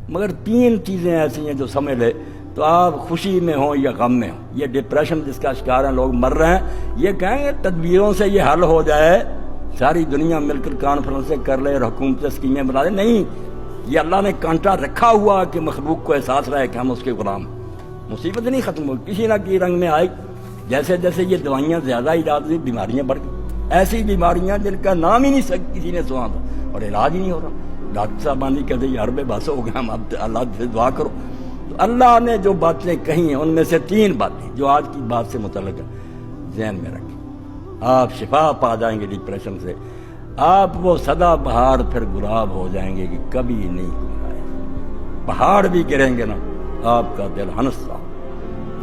مگر تین چیزیں ایسی ہیں جو سمجھ لے تو آپ خوشی میں ہوں یا غم میں ہوں. یہ ڈپریشن جس کا شکار ہیں لوگ مر رہے ہیں, یہ کہیں گے تدبیروں سے یہ حل ہو جائے, ساری دنیا مل کر کانفرنسیں کر لے اور حکومتیں اسکیمیں بنا دے. نہیں, یہ اللہ نے کانٹا رکھا ہوا کہ مخلوق کو احساس رہے کہ ہم اس کے غلام. مصیبت نہیں ختم ہوئی, کسی نہ کسی رنگ میں آئی. جیسے جیسے یہ دوائیاں زیادہ ایجاد ہوئی بیماریاں بڑھ گئی. ایسی بیماریاں جن کا نام ہی نہیں کسی نے سنا تھا اور علاج ہی نہیں ہو رہا. ڈاکٹر صاحب آندھی کہتے یہ حربے بس ہو گئے, ہم اب اللہ سے دعا کرو. تو اللہ نے جو باتیں کہی ہیں ان میں سے تین باتیں جو آج کی بات سے متعلق ہیں ذہن میں رکھیں. آپ شفا پا جائیں گے ڈپریشن سے. آپ وہ سدا بہار پھر گلاب ہو جائیں گے کہ کبھی نہیں گرائے. پہاڑ بھی گریں گے نا آپ کا دل ہنستا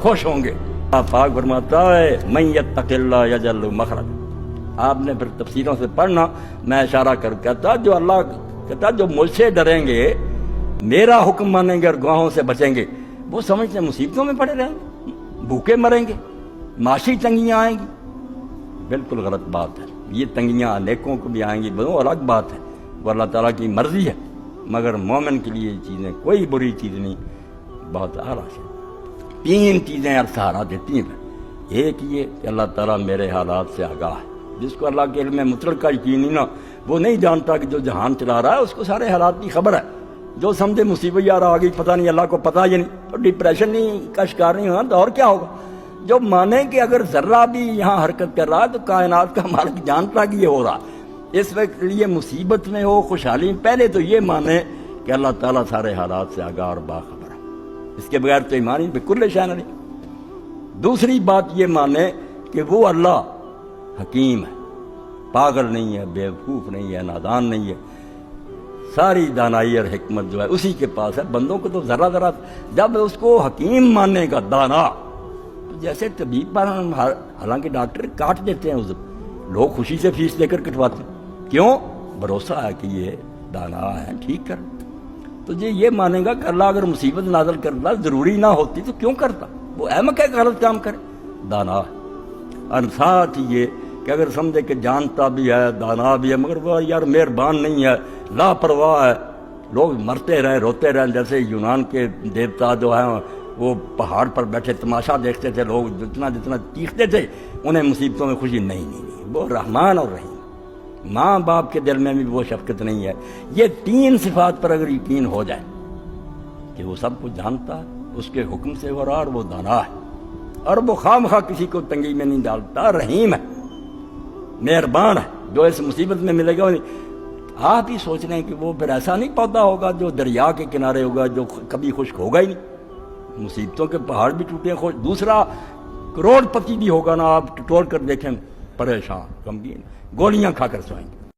خوش ہوں گے. آپ پاک فرماتا ہے من یتق اللہ یجعل لہ مخرج. آپ نے پھر تفسیروں سے پڑھنا, میں اشارہ کر کہتا جو اللہ کہتا جو مجھ سے ڈریں گے, میرا حکم مانیں گے اور گناہوں سے بچیں گے, وہ سمجھتے ہیں مصیبتوں میں پڑے رہیں گے, بھوکے مریں گے, معاشی تنگیاں آئیں گی. بالکل غلط بات ہے. یہ تنگیاں نیکوں کو بھی آئیں گی, وہ الگ بات ہے, وہ اللہ تعالیٰ کی مرضی ہے. مگر مومن کے لیے یہ چیزیں کوئی بری چیز نہیں, بہت اعلیٰ سے. تین چیزیں سہارا دیتی ہیں. ایک یہ کہ اللہ تعالیٰ میرے حالات سے آگاہ ہے. جس کو اللہ کے علم مطلق کا یقین نہیں نا, وہ نہیں جانتا کہ جو جہان چلا رہا ہے اس کو سارے حالات کی خبر ہے. جو سمجھے مصیبت یار آ گئی پتہ نہیں, اللہ کو پتہ ہی نہیں, تو ڈپریشن نہیں کا شکار نہیں ہونا تو اور کیا ہوگا. جو مانے کہ اگر ذرہ بھی یہاں حرکت کر رہا ہے تو کائنات کا مالک جانتا کہ یہ ہو رہا. اس وقت لیے مصیبت میں ہو خوشحالی میں, پہلے تو یہ مانے کہ اللہ تعالیٰ سارے حالات سے آگاہ اور باخبر ہے. اس کے بغیر تو ایمان ہی بالکل شان نہیں. دوسری بات یہ مانے کہ وہ اللہ حکیم ہے, پاگل نہیں ہے, بیوقوف نہیں ہے, نادان نہیں ہے. ساری دانائی اور حکمت جو ہے اسی کے پاس ہے. بندوں کو تو ذرا ذرا, جب اس کو حکیم ماننے کا دانا, جیسے طبیب پر حالانکہ ڈاکٹر کاٹ دیتے ہیں, اس لوگ خوشی سے فیس لے کر کٹواتے ہیں. کیوں؟ بھروسہ ہے کہ یہ دانا ہے, ٹھیک کر. تو یہ مانے گا کہ اللہ اگر مصیبت نازل کرتا ضروری نہ ہوتی تو کیوں کرتا, وہ احمق ہے کہ غلط کام کرے, دانا ہے. اور ساتھ یہ کہ اگر سمجھے کہ جانتا بھی ہے دانا بھی ہے مگر وہ یار مہربان نہیں ہے, لاپرواہ ہے. لوگ مرتے رہے روتے رہے, جیسے یونان کے دیوتا جو ہیں وہ پہاڑ پر بیٹھے تماشا دیکھتے تھے, لوگ جتنا جتنا چیختے تھے انہیں مصیبتوں میں خوشی نہیں. وہ رحمان اور رحیم, ماں باپ کے دل میں بھی وہ شفقت نہیں ہے. یہ تین صفات پر اگر یقین ہو جائے کہ وہ سب کچھ جانتا ہے, اس کے حکم سے ہو رہا, اور وہ دانا ہے, اور وہ خواہ کسی کو تنگی میں نہیں ڈالتا, رحیم ہے, مہربان ہے, جو اس مصیبت میں ملے گا. آپ ہی سوچ رہے ہیں کہ وہ پھر ایسا نہیں پودا ہوگا جو دریا کے کنارے ہوگا, جو کبھی خشک ہوگا ہی نہیں. مصیبتوں کے پہاڑ بھی ٹوٹے, دوسرا کروڑ پتی بھی ہوگا نا, آپ ٹٹول کر دیکھیں, پریشان غمگین, گولیاں کھا کر سوئیں گے.